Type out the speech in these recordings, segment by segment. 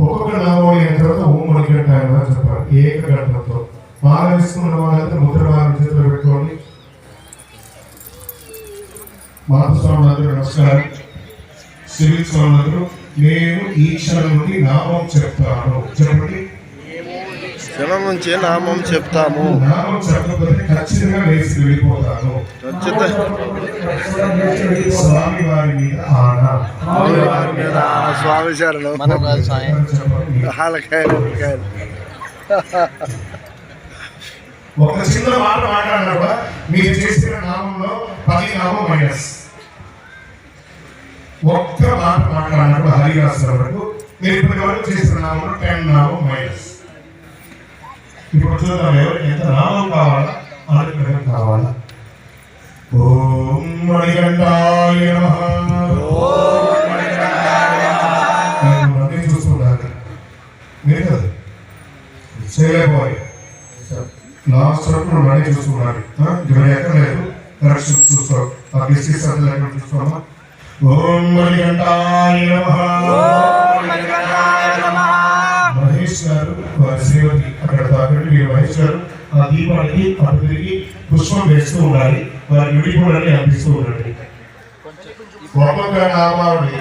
ఒక్కొక్క నామావళి అయిన తర్వాత ఓం మణికంఠ అని చెప్పాలి. ఏకగంటతో మాల వేసుకున్న వాళ్ళంతా ముద్ర వారి చేతిలో పెట్టుకోండి. మాతృస్వాములందరూ నమస్కారం. సివిల్ స్వాములందరూ నేను ఈ క్షణం నుండి నామం చెప్తాను. చెప్పండి. క్షణం నుంచి నామం చెప్తాము. నామం చెప్పకపోతే ఖచ్చితంగా వేసి వెళ్ళిపోతాను. స్వామి వారి మీద ఆన. స్వామి శరణం. ఒక చిన్న మాట మాట్లాడినా కూడా మీరు చేసిన నామంలో 10 నామం మైనస్. ఒక్క మాట మాట్లాడినప్పుడు హరిదాసు వరకు మీరు ఇప్పటి వరకు చేసిన నామంలో 10 నామం మైనస్. ఇప్పుడు చూద్దాం ఎవరికి ఎంత నామం కావాలా, అనుగ్రహం కావాలా. ఓం మణికంఠాయ నమః. అన్నీ చూసుకుంటారు మీరు కదా చేయలేకపోయి లాస్ట్ వరకు నువ్వు అన్నీ చూసుకున్నాడు. ఇవన్నీ ఎక్కడ లేదు, కరెక్షన్ చూసుకో. ఆ డిస్ట్రిక్ట్ సర్కిల్ ఎక్కడ చూసుకోమా. ఓం మణికంఠాయ నమః. మహేష్ గారు వారి శ్రీమతి అక్కడ దాకండి. మీరు మహేష్ గారు ఆ దీపానికి అటు తిరిగి పుష్పం వేస్తూ ఉండాలి. వారి విడిపోవడాన్ని అందిస్తూ ఉండండి. ఒక్కొక్క నామావళి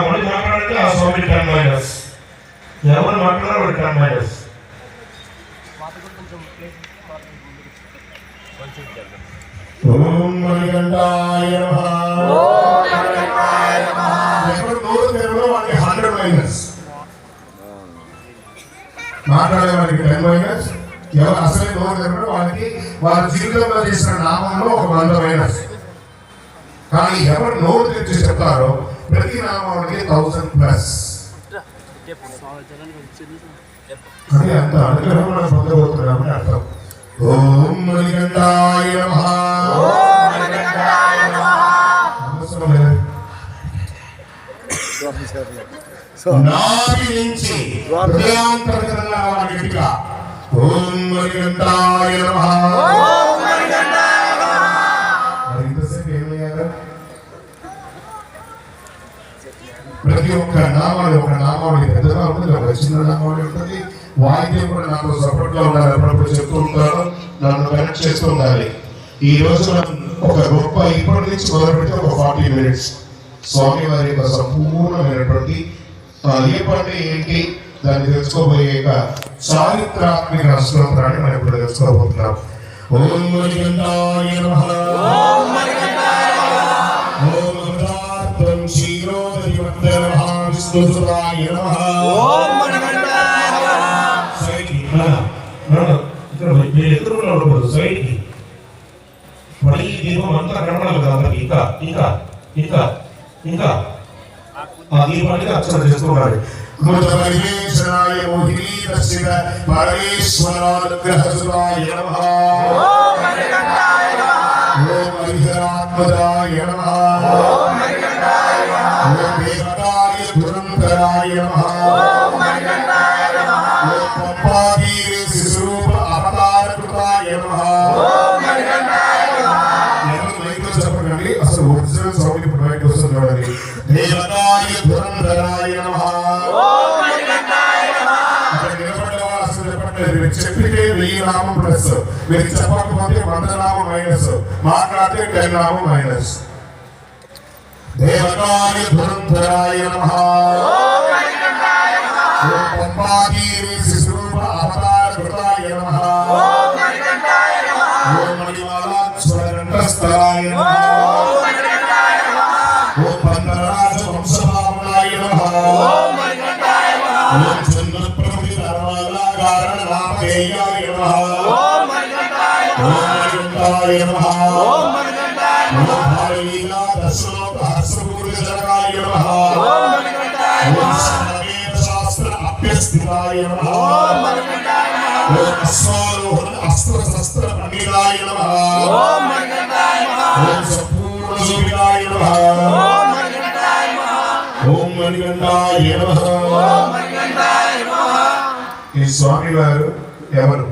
మళ్ళీ మాట్లాడితే ఆ స్వామి 10 మైనస్. ఎవరు మాట్లాడారు 10 మైనస్. ఓం మణికంఠాయ నమః. ఎవరు నోరు తెరవడం వాళ్ళకి 100 మైనస్. మాట్లాడే వారికి 10 మైనస్. ఎవరు అసలు నోరు తెరవడం వాళ్ళకి వారి జీవితంలో చేసిన నామంలో ఒక 100 మైనస్. కానీ ఎవరు నోరు తెరిచి చెప్తారో ప్రతి నామానికి 1000 ప్లస్. అది అంత అనుగ్రహం మనం పొందబోతున్నామని అర్థం. ఓం మణికంఠాయ నమః. నాభి నుంచి హృదయాంతరంగా గట్టిగా ఓం మణికంఠాయ నమః. ఇంతసేపు ఏమయ్యారు? ప్రతి ఒక్క నామాలు ఒక నామావళి పెద్దగా ఉంటుంది, ఒక చిన్న నామావళి ఉంటుంది. వాయిద్యం కూడా నాకు సపోర్ట్ గా ఉండాలి. అప్పుడప్పుడు చెప్తూ ఉంటాను, నన్ను కనెక్ట్ చేస్తూ ఉండాలి. ఈ రోజు మనం ఒక గొప్ప ఇప్పటి నుంచి మొదలు పెడితే ఒక 40 మినిట్స్ స్వామి వారి యొక్క సంపూర్ణమైనటువంటి ఏ పంటే ఏంటి దాన్ని తెలుసుకోబోయే చారిత్రాత్మక స్తోత్రాన్ని మనం ఇప్పుడు తెలుసుకోబోతున్నాం. ఓం మణికంఠాయ నమః. ఓం అమృతార్థం క్షీరోదరివర్ధనః విష్ణుసుతాయ నమః. సైడ్కి పడి దీపం అంతా కనబడాలి కదా అందరికి. ఇంకా ఇంకా ఇంకా ఆ దీపానికి అర్చన చేస్తున్నారు. మృతపరివేషణాయ మోహినీ దర్శిత పరమేశ్వరానుగ్రహసుతాయ నమః. ఓం హరిహరాత్మదాయ నమః. ఓం దేవతాయ దురంధరాయ నమః. ఓం పంపాదీరే శిశురూప అవతారకృతాయ నమః. చెప్పండి అసలు ఒరిజినల్ సౌండ్ ఇప్పుడు బయటకు వస్తుంది చూడండి. దేవతాయ దురంధరాయ నమః. అక్కడ నిలబడ్డ వాళ్ళు అసలు చెప్పట్లేదు. మీరు చెప్పితే 1000 నామం ప్లస్, మీరు చెప్పకపోతే 100 నామం మైనస్, మాట్లాడితే 10 నామం మైనస్. దేవతాయ దురంధరాయ నమః. ఓం పంపాదీరే శిశురూప అవతారకృతాయ నమః. ఓం మణిమాలాక్షరకంఠస్థలాయ నమః. ఓం పందరాజ వంశభావనాయ నమః. ఓం జన్మప్రభృతి సర్వకారణ నామధేయాయ నమః. ఓం మణికంఠాయ నమః. ఓం భారలీలా దర్శనోత హర్షపూర్వజనకాయ నమః. ఓం సమవేద శాస్త్ర అభ్యస్థితాయ నమః. ఓం అశ్వారోహణ అస్త్ర శస్త్ర పండితాయ నమః. ఓం సంపూర్ణ శోభితాయ నమః. ఓం మణికంఠాయ నమః. ఈ స్వామి వారు ఎవరు?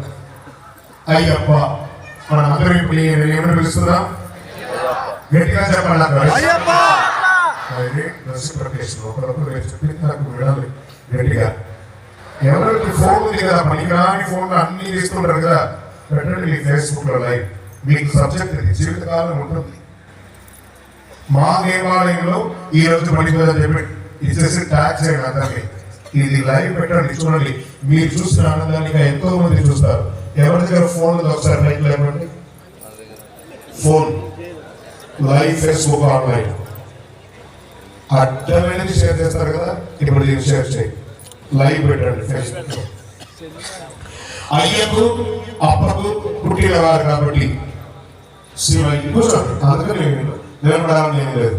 అయ్యప్ప. మన అందరూ ఇప్పుడు ఏమని పిలుస్తున్నాం? గట్టిగా చెప్పండి. రెసిప్రకేషన్ ఒకరొకరు మీరు చెప్పింది నాకు వినాలి గట్టిగా. ఎవరికి ఫోన్ ఉంది కదా, పనికిరాని ఫోన్లో అన్ని తీసుకుంటారు కదా, పెట్టండి మీ ఫేస్బుక్లో లైవ్. మీకు సబ్జెక్ట్ ఇది జీవితకాలం ఉంటుంది. మా దేవాలయంలో ఈ రోజు పడిపోయిందని చెప్పి ఇచ్చేసి ట్యాక్స్ చేయండి అందరినీ. ఇది లైవ్ పెట్టండి, చూడండి. మీరు చూసిన ఆనందానికి ఎంతో మంది చూస్తారు. ఎవరి దగ్గర ఫోన్ ఒకసారి లైవ్ లేవండి. ఫోన్ లైవ్ ఫేస్బుక్ ఆన్లైన్ అడ్డమైనది షేర్ చేస్తారు కదా, ఇప్పుడు దీన్ని షేర్ చేయి, లైవ్ పెట్టండి ఫేస్బుక్. అయ్యకు అప్పకు పుట్టిన వారు కాబట్టి శివయ్య కూర్చోండి. అందుకని నిలబడాలని ఏం లేదు.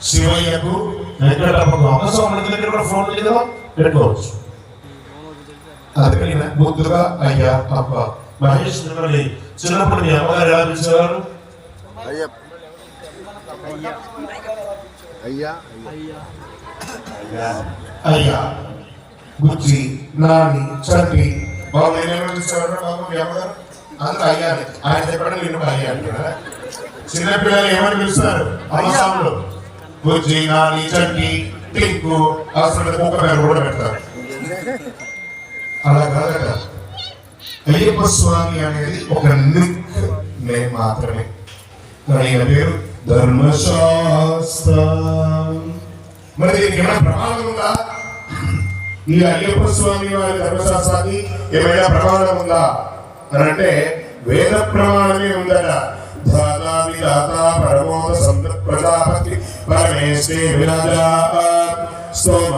శివయ్యకు వెంకటప్పకు అమ్మస్వామి దగ్గర కూడా ఫోన్ ఉంది కదా, పెట్టుకోవచ్చు. అందుకని ముద్దుగా అయ్యా అప్ప. మహేష్ మిమ్మల్ని చిన్నప్పుడు మీ అమ్మగారు ఎలా పిలిచేవారు? అయ్యా, బుజ్జి, నాని, చంటి. బాబు నేనేమో పిలిచేవారు బాబు మీ అమ్మగారు? అందుకు అయ్యాను. ఆయన చెప్పడం నేను అయ్యాను కదా. చిన్నపిల్లలు ఏమని పిలుస్తారు అమ్మస్వాములు? బుజ్జి, నాని, చంటి, టింకు, అవసరం కుక్క పేరు కూడా పెడతారు. అలా కాదు కదా. అయ్యప్ప స్వామి అనేది ఒక నిక్ నేమ్ మాత్రమే. ఆయన పేరు ధర్మశాస్త్ర. మరి దీనికి ఏమైనా ప్రమాణం ఉందా? ఈ అయ్యప్ప స్వామి వారి ధర్మశాస్త్రానికి ఏమైనా ప్రమాణం ఉందా అని అంటే వేద ప్రమాణమే ఉందట. దాతా విధాత పరమోద సంత ప్రజాపతి పరమేశ్వరే విరాజా స్తోమ